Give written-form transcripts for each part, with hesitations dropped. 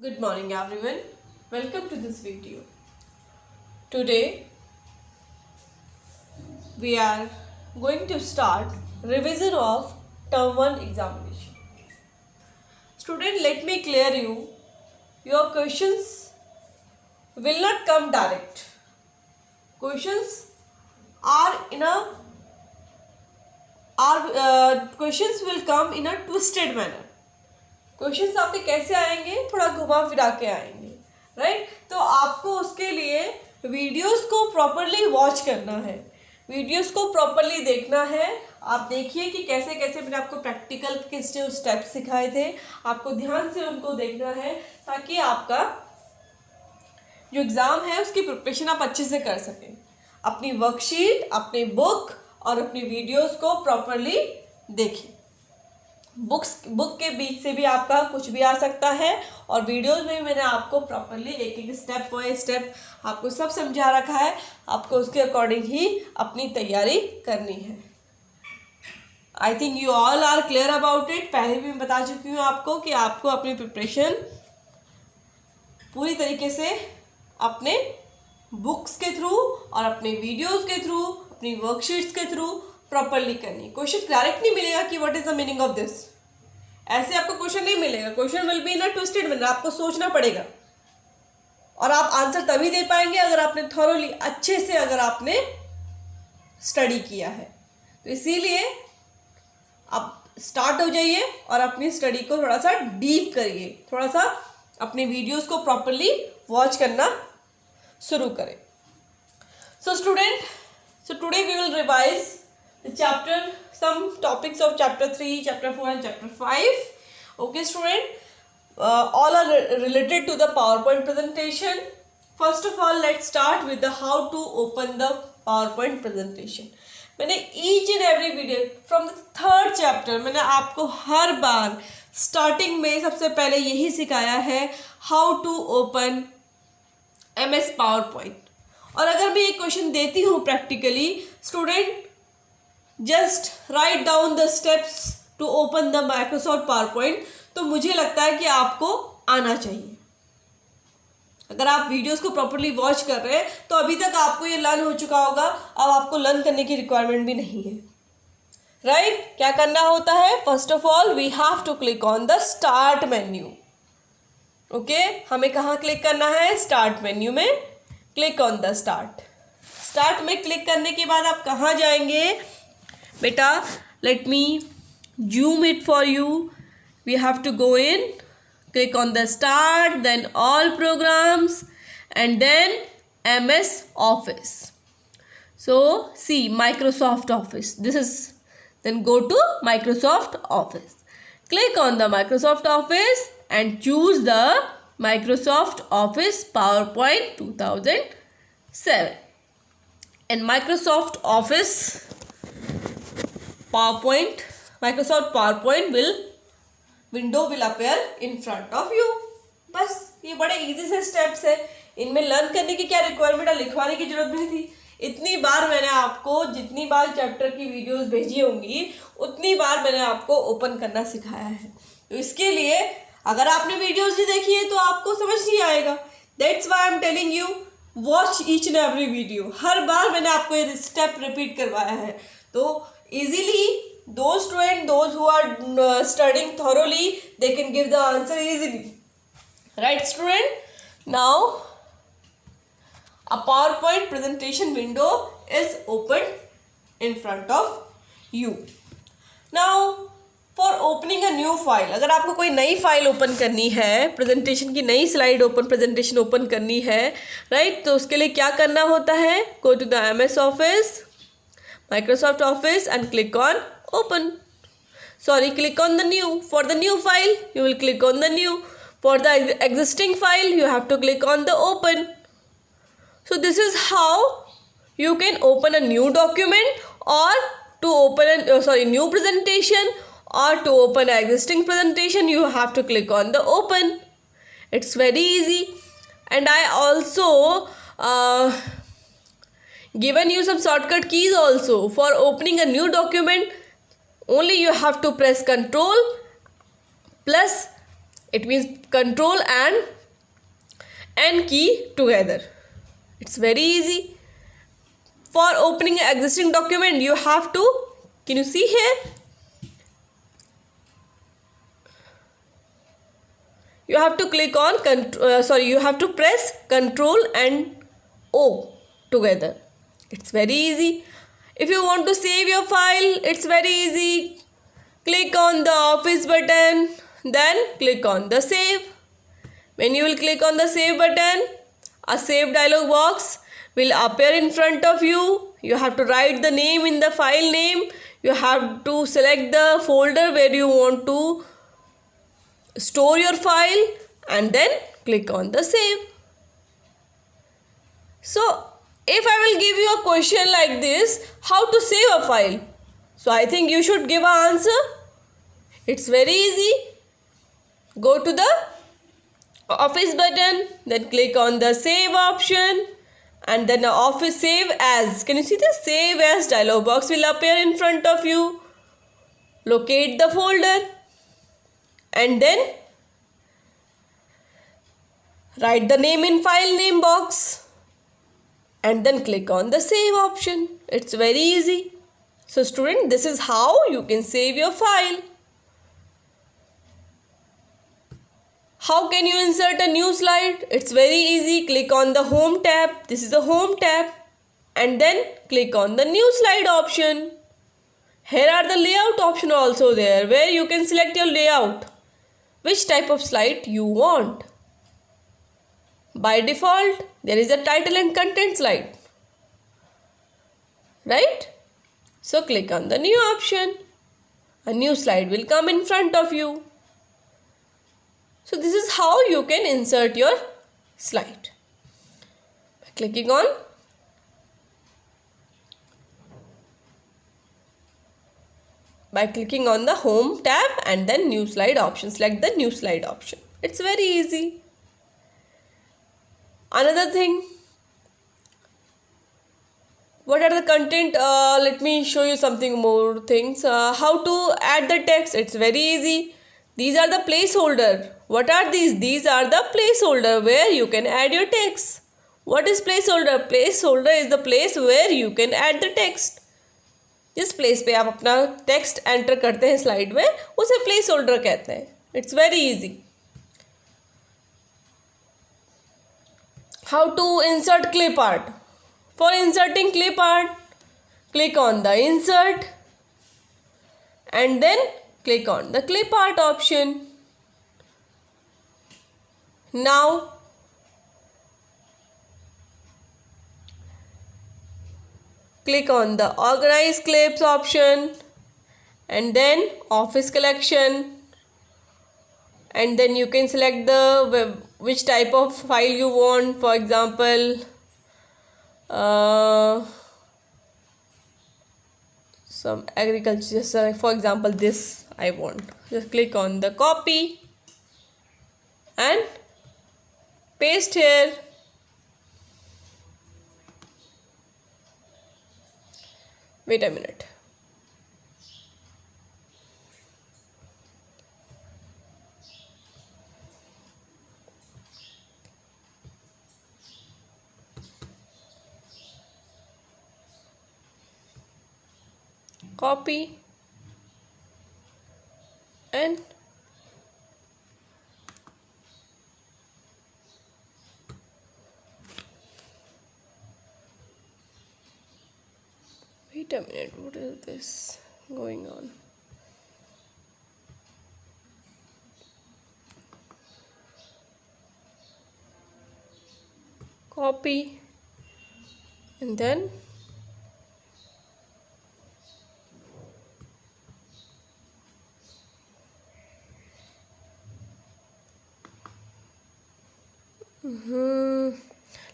Good morning everyone. Welcome to this video. Today we are going to start revision of term 1 examination. Student, let me clear you. Your questions will not come direct. Questions are questions will come in a twisted manner. Questions आपके कैसे आएंगे, थोड़ा घुमा फिरा के आएंगे, right. तो आपको उसके लिए वीडियोस को प्रॉपरली वॉच करना है, वीडियोस को प्रॉपरली देखना है। आप देखिए कि कैसे कैसे मैंने आपको प्रैक्टिकल के स्टेप्स सिखाए थे, आपको ध्यान से उनको देखना है ताकि आपका जो एग्ज़ाम है उसकी प्रिपरेशन आप अच्छे से कर सकें। अपनी वर्कशीट, अपनी बुक और अपनी वीडियोस को प्रॉपरली देखें। बुक के बीच से भी आपका कुछ भी आ सकता है और वीडियोस में भी मैंने आपको प्रॉपरली एक एक स्टेप बाय स्टेप आपको सब समझा रखा है। आपको उसके अकॉर्डिंग ही अपनी तैयारी करनी है। I think you all are clear about it. पहले भी मैं बता चुकी हूँ आपको कि आपको अपनी प्रिपरेशन पूरी तरीके से अपने बुक्स के थ्रू और अपने वीडियोस के थ्रू, अपनी वर्कशीट्स के थ्रू प्रॉपरली करनी। क्वेश्चन डायरेक्ट नहीं मिलेगा कि what is the meaning of this, ऐसे आपको क्वेश्चन नहीं मिलेगा। Question will be in a twisted manner, आपको सोचना पड़ेगा और आप आंसर तभी दे पाएंगे अगर आपने थॉरोली अच्छे से अगर आपने स्टडी किया है। तो इसीलिए आप स्टार्ट हो जाइए और अपनी स्टडी को थोड़ा सा डीप करिए, थोड़ा सा अपने वीडियोस को प्रॉपरली वॉच करना शुरू करें। So student, so today we will revise some topics of chapter 3, chapter 4 and chapter 5. Okay student, all are related to the PowerPoint presentation. First of all, let's start with the how to open the PowerPoint presentation. मैंने each and every video from the third chapter मैंने आपको हर बार starting में सबसे पहले यही सिखाया है, how to open MS PowerPoint। और अगर मैं ये क्वेश्चन देती हूँ practically, student just write down the steps to open the Microsoft PowerPoint, तो मुझे लगता है कि आपको आना चाहिए। अगर आप वीडियोस को प्रॉपरली वॉच कर रहे हैं तो अभी तक आपको ये लर्न हो चुका होगा, अब आपको लर्न करने की रिक्वायरमेंट भी नहीं है, राइट। क्या करना होता है? First of all we have to click on the start menu. Okay, हमें कहाँ क्लिक करना है? स्टार्ट मेन्यू में क्लिक ऑन द स्टार्ट में क्लिक करने के बाद आप कहाँ जाएंगे बेटा? Let me zoom it for you. We have to go in, click on the start, then all programs and then MS office. So see Microsoft office, this is, then go to Microsoft office, click on the Microsoft office and choose the Microsoft Office PowerPoint 2007 and Microsoft Office PowerPoint, Microsoft PowerPoint window will appear in front of you। बस ये बड़े easy से steps है, इनमें learn करने की क्या requirement है, लिखवाने की जरूरत नहीं थी। इतनी बार मैंने आपको, जितनी बार चैप्टर की वीडियोस भेजी होंगी उतनी बार मैंने आपको ओपन करना सिखाया है। तो इसके लिए अगर आपने वीडियोस नहीं देखी है तो आपको समझ नहीं आएगा। That's why I am telling you watch each and every video. हर बार मैंने आपको ये स्टेप रिपीट करवाया है, तो easily those student, those who are studying thoroughly, they can give the answer easily, right student. Now a PowerPoint presentation window is opened in front of you. Now for opening a new file, अगर आपको कोई नई file open करनी है, presentation की नई slide presentation open करनी है, राइट, तो उसके लिए क्या करना होता है? Go to the MS office, Microsoft office and click on open, click on the new. For the new file you will click on the new, for the existing file you have to click on the open. So this is how you can open a new document or to open new presentation, or to open an existing presentation you have to click on the open. It's very easy. And I also given you some shortcut keys also. For opening a new document only you have to press Ctrl plus It means control and N key together. It's very easy. For opening an existing document, you have to, can you see here? You have to click on, you have to press Control and O together. It's very easy. If you want to save your file, it's very easy. Click on the Office button, then click on the Save. When you will click on the Save button, a Save dialog box will appear in front of you. You have to write the name in the file name. You have to select the folder where you want to store your file and then click on the Save. So if I will give you a question like this, how to save a file? So I think you should give an answer. It's very easy. Go to the Office button, then click on the Save option, and then the Office Save As. Can you see the Save As dialog box will appear in front of you? Locate the folder and then write the name in file name box and then click on the Save option. It's very easy. So student, this is how you can save your file. How can you insert a new slide? It's very easy. Click on the Home tab. This is the Home tab. And then click on the New Slide option. Here are the layout option also there, where you can select your layout. Which type of slide you want. By default, there is a title and content slide. Right? So click on the New option. A new slide will come in front of you. So this is how you can insert your slide. By clicking on the Home tab and then New Slide option. Select the New Slide option. It's very easy. Another thing, what are the content? Let me show you something more things. How to add the text? It's very easy. These are the placeholder. What are these? These are the placeholder where you can add your text. What is placeholder? Placeholder is the place where you can add the text. जिस place पे आप अपना text enter करते हैं slide में, उसे placeholder कहते हैं. It's very easy. How to insert clip art? For inserting clip art, click on the Insert and then click on the Clip Art option. Now, click on the Organize Clips option and then Office Collection, and then you can select the which type of file you want. For example, some agriculture, for example this I want. Just click on the copy and paste here. Wait a minute. Copy and wait a minute, what is this going on? Copy and then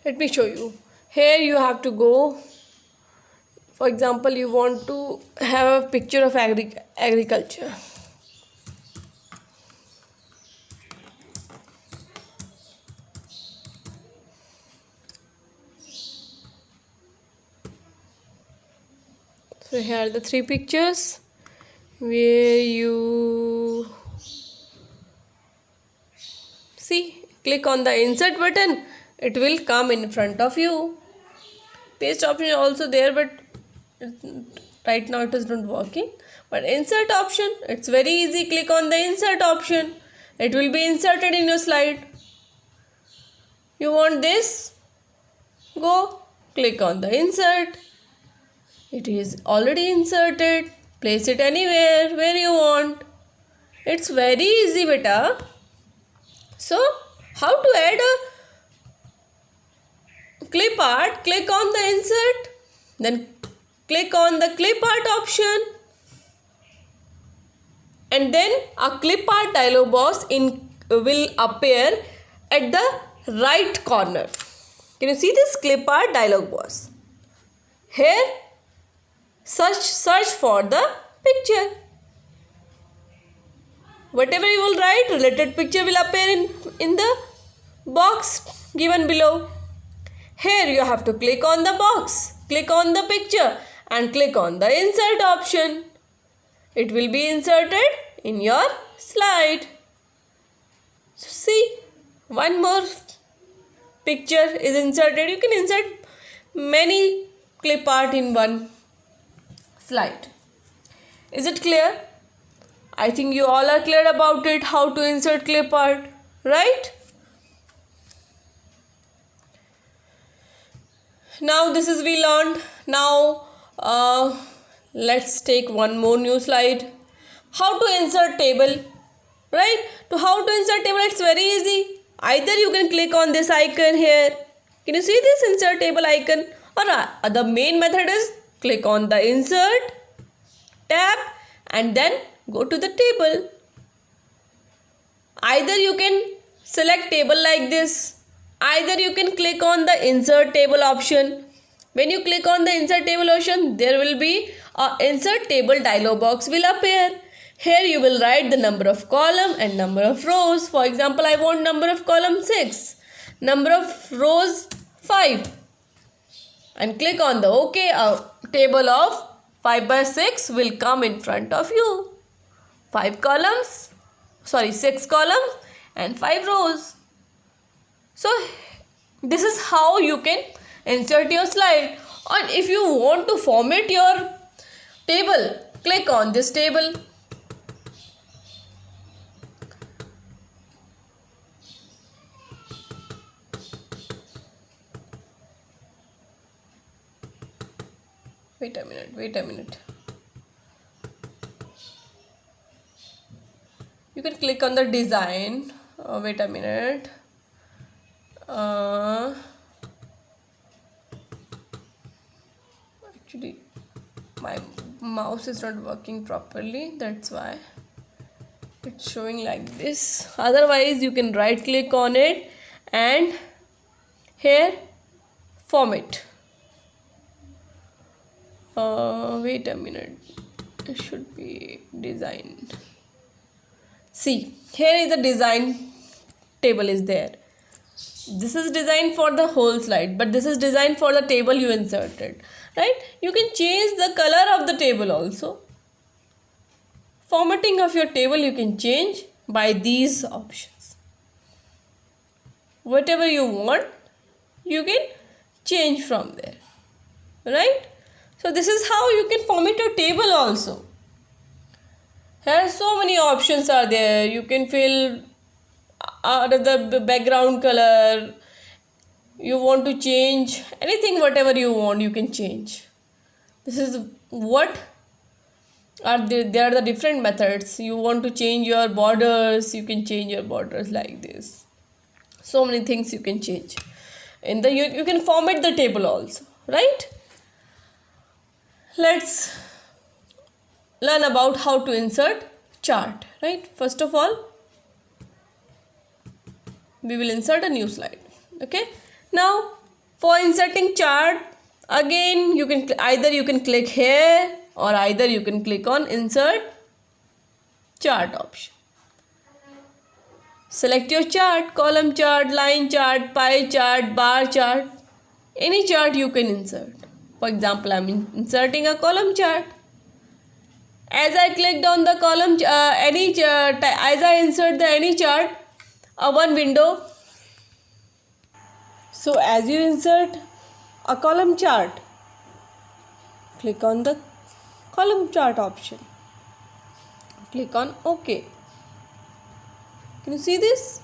let me show you. Here you have to go. For example, you want to have a picture of agriculture. So here are the three pictures where you click on the insert button, it will come in front of you. Paste option is also there, but right now it is not working. But insert option, it's very easy. Click on the insert option. It will be inserted in your slide. You want this? Go click on the insert. It is already inserted. Place it anywhere where you want. It's very easy, beta. So, how to add a clip art? Click on the insert. Then click on the clip art option. And then a clip art dialog box will appear at the right corner. Can you see this clip art dialog box? Here, search for the picture. Whatever you will write, related picture will appear in the box given below. Here you have to click on the box, click on the picture and click on the insert option. It will be inserted in your slide. So see, one more picture is inserted. You can insert many clip art in one slide. Is it clear? I think you all are clear about it, how to insert clip art, right? Now this is we learned. Now let's take one more new slide. How to insert table, right? To how to insert table, it's very easy. Either you can click on this icon here. Can you see this insert table icon? Or the main method is click on the insert tab and then go to the table. Either you can select table like this. Either you can click on the insert table option. When you click on the insert table option, there will be a insert table dialog box will appear. Here you will write the number of column and number of rows. For example, I want number of column 6, number of rows 5. And click on the OK. A table of 5 by 6 will come in front of you. 6 columns and 5 rows. So this is how you can insert your slide. And if you want to format your table, click on this table. Wait a minute. You can click on the design. Wait a minute. Actually, my mouse is not working properly. That's why it's showing like this. Otherwise, you can right click on it and here format. Wait a minute. It should be design. See, here is the design table is there. This is designed for the whole slide, but this is designed for the table you inserted, right? You can change the color of the table also. Formatting of your table you can change by these options. Whatever you want, you can change from there, right? So this is how you can format your table also. Here so many options are there. You can fill the background color. You want to change anything, whatever you want, you can change. This is what are there are the different methods. You want to change your borders, you can change your borders like this. So many things you can change. In the you can format the table also, right? Let's learn about how to insert chart, right? First of all, we will insert a new slide. Okay. Now, for inserting chart, again you can either click here or either you can click on insert chart option. Select your chart, column chart, line chart, pie chart, bar chart. Any chart you can insert. For example, I am inserting a column chart. As I clicked on the column, as I insert the any chart, one window So as you insert a column chart, click on the column chart option, click on OK. Can you see this?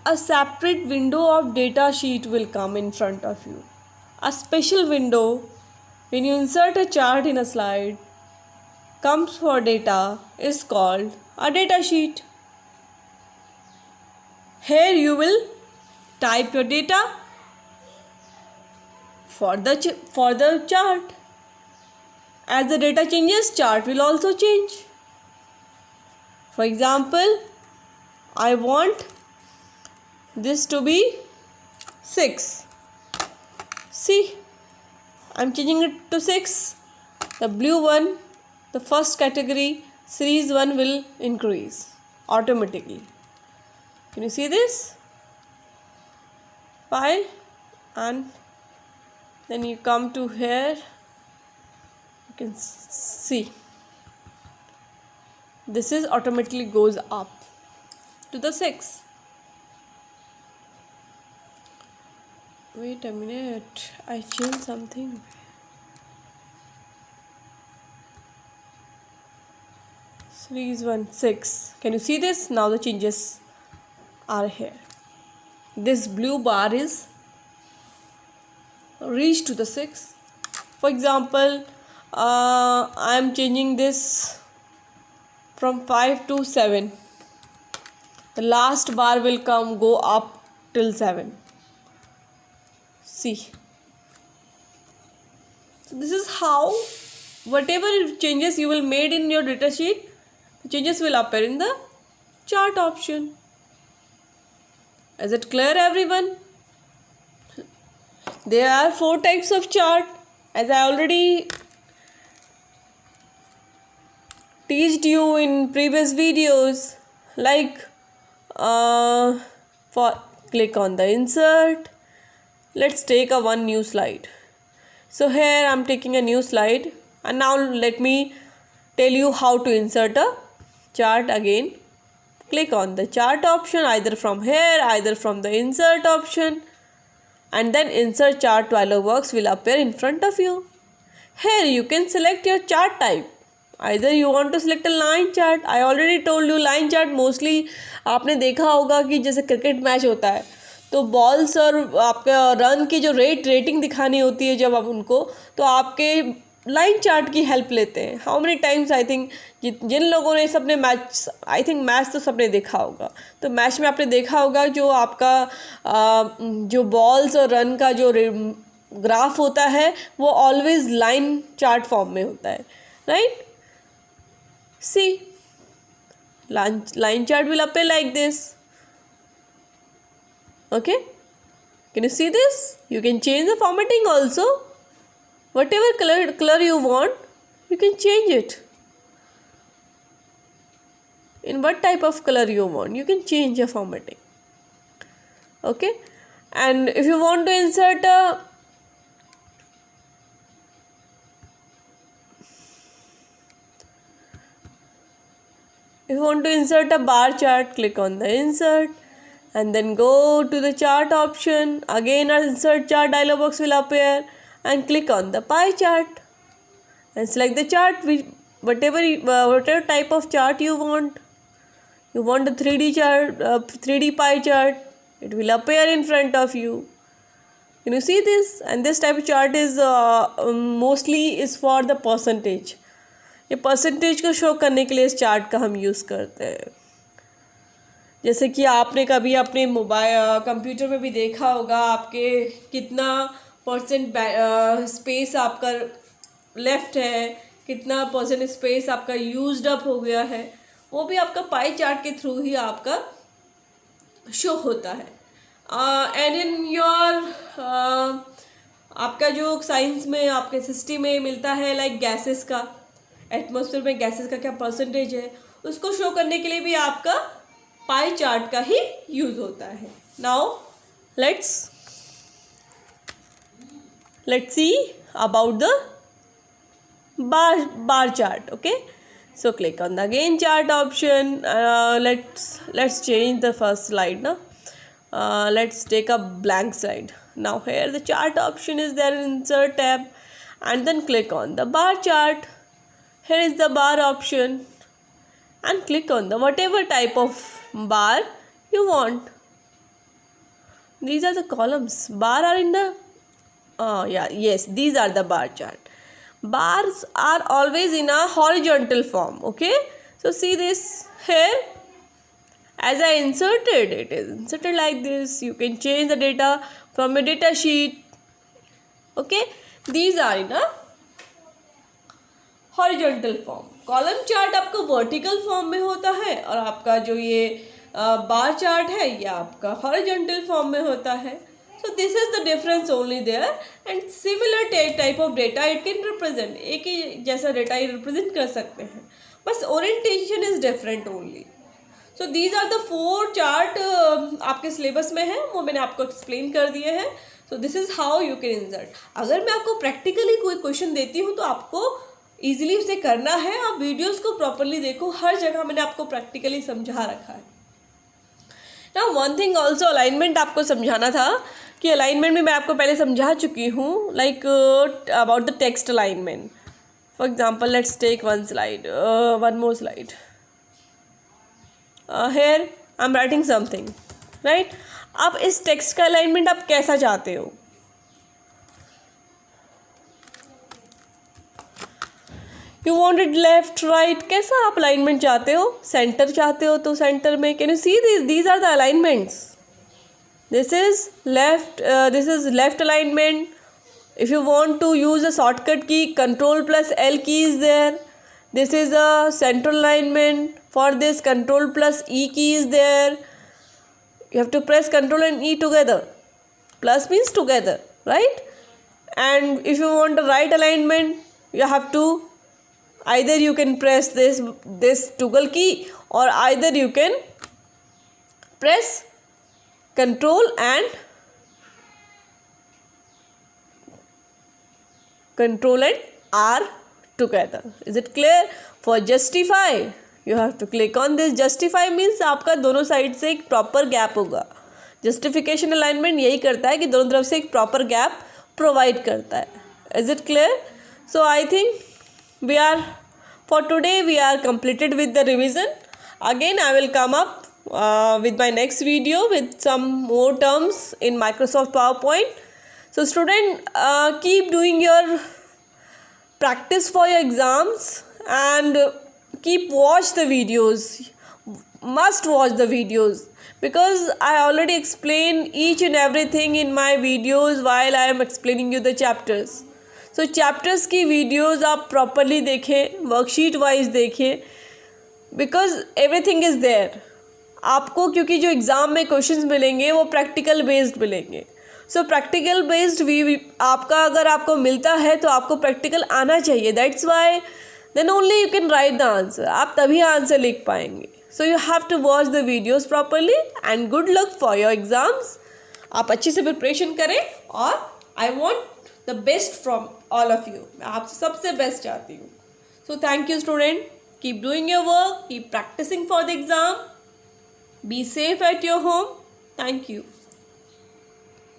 A separate window of data sheet will come in front of you. A special window when you insert a chart in a slide comes for data is called a data sheet. Here you will type your data for the chart. As the data changes, chart will also change. For example, I want this to be 6. See, I'm changing it to 6. The blue one, the first category, series 1 will increase automatically. Can you see this? File, and then you come to here. You can see this is automatically goes up to the 6. Wait a minute, I changed something. Series 1 6. Can you see this? Now the changes are here. This blue bar is reached to the 6. For example, I am changing this from 5 to 7. The last bar will go up till 7. See. So this is how whatever changes you will made in your data sheet, the changes will appear in the chart option. Is it clear, everyone? There are 4 types of chart, as I already teached you in previous videos. Like for click on the insert. Let's take one new slide. So here I'm taking a new slide, and now let me tell you how to insert a chart again. Click on the chart option, either from here, either from the insert option, and then insert chart dialog box will appear in front of you. Here you can select your chart type. Either you want to select a line chart. I already told you line chart mostly आपने देखा होगा कि जैसे cricket match होता है तो balls और आपका रन की जो रेटिंग दिखानी होती है जब आप उनको, तो आपके लाइन चार्ट की हेल्प लेते हैं. How many times I think जिन लोगों ने सबने मैच तो सबने देखा होगा, तो मैच में आपने देखा होगा जो आपका जो बॉल्स और रन का जो ग्राफ होता है वो ऑलवेज लाइन चार्ट फॉर्म में होता है, right. See line chart will appear like this. Okay, can you see this? You can change the formatting also. Whatever color you want, you can change it. In what type of color you want, you can change your formatting. Okay, and if you want to insert a bar chart, click on the insert and then go to the chart option. Again our insert chart dialog box will appear, and click on the pie chart and select the chart whatever type of chart you want. You want a 3D chart, 3D pie chart, it will appear in front of you. Can you see this? And this type of chart is mostly is for the percentage. ये percentage को show करने के लिए इस chart का हम use करते हैं. जैसे कि आपने कभी अपने मोबाइल कंप्यूटर में भी देखा होगा आपके कितना परसेंट स्पेस आपका लेफ्ट है, कितना परसेंट स्पेस आपका यूज्ड अप हो गया है, वो भी आपका पाई चार्ट के थ्रू ही आपका शो होता है. एंड इन योर आपका जो साइंस में आपके सिस्टम में मिलता है लाइक गैसेस का, एटमॉस्फेयर में गैसेस का क्या परसेंटेज है, उसको शो करने के लिए भी आपका पाई चार्ट का ही यूज होता है. Now let's see about the bar chart. Okay, So click on the again chart option. Let's change the first slide now. Let's take a blank slide. Now here the chart option is there in insert tab, and then click on the bar chart. Here is the bar option, and click on the whatever type of bar you want. These are the columns. Bar are in the yes, these are the bar chart. Bars are always in a horizontal form. Okay, so see this here. As I inserted, it is inserted like this. You can change the data from a data sheet. Okay, these are in a horizontal form. Column chart आपका vertical form में होता है और आपका जो ये bar chart है ये आपका हॉरिजॉन्टल फॉर्म में होता है. So this is the difference only there, and similar type of data it can represent. एक ही जैसा डेटा ये represent कर सकते हैं, बस orientation is different only. So these are the 4 chart आपके सिलेबस में है, वो मैंने आपको एक्सप्लेन कर दिए हैं. So this is how you can insert. अगर मैं आपको प्रैक्टिकली कोई क्वेश्चन देती हूँ तो आपको ईजिली उसे करना है. आप वीडियोस को प्रॉपरली देखो, हर जगह मैंने आपको प्रैक्टिकली समझा रखा है. ना वन थिंग ऑल्सो, अलाइनमेंट आपको समझाना था कि अलाइनमेंट में मैं आपको पहले समझा चुकी हूँ, like about the text alignment. For example let's take one more slide. Here I am writing something, right. आप इस टेक्स्ट का अलाइनमेंट आप कैसा चाहते हो? यू वॉन्टेड लेफ्ट राइट, कैसा आप अलाइनमेंट चाहते हो? सेंटर चाहते हो तो सेंटर में. Can you see these are the alignments. This is left alignment. If you want to use a shortcut key, Ctrl+L key is there. This is a central alignment. For this, Ctrl+E key is there. You have to press Ctrl and E together. Plus means together, right? And if you want a right alignment, you have to either you can press this toggle key, or either you can press Ctrl and R together. Is it clear? For justify, you have to click on this. Justify means आपका दोनों side से एक proper gap होगा. Justification alignment यही करता है कि दोनों तरफ से एक प्रॉपर गैप प्रोवाइड करता है. Is it clear? So I think for today we are completed with the revision. Again I will come up with my next video with some more terms in Microsoft PowerPoint. So student, keep doing your practice for your exams and keep watch the videos. Must watch the videos, because I already explained each and everything in my videos while I am explaining you the chapters. So chapters की videos आप properly देखें, worksheet wise देखें, because everything is there. आपको क्योंकि जो exam में questions मिलेंगे वो प्रैक्टिकल बेस्ड मिलेंगे. सो प्रैक्टिकल बेस्ड आपका अगर आपको मिलता है तो आपको प्रैक्टिकल आना चाहिए. That's why then only you can write the answer. आप तभी आंसर लिख पाएंगे. So you have to watch the videos properly and good luck for your exams. आप अच्छे से प्रिपरेशन करें और I want the best from all of you. मैं आपसे सबसे बेस्ट चाहती हूँ. So thank you student. Keep doing your work, keep practising for the exam. Be safe at your home. Thank you.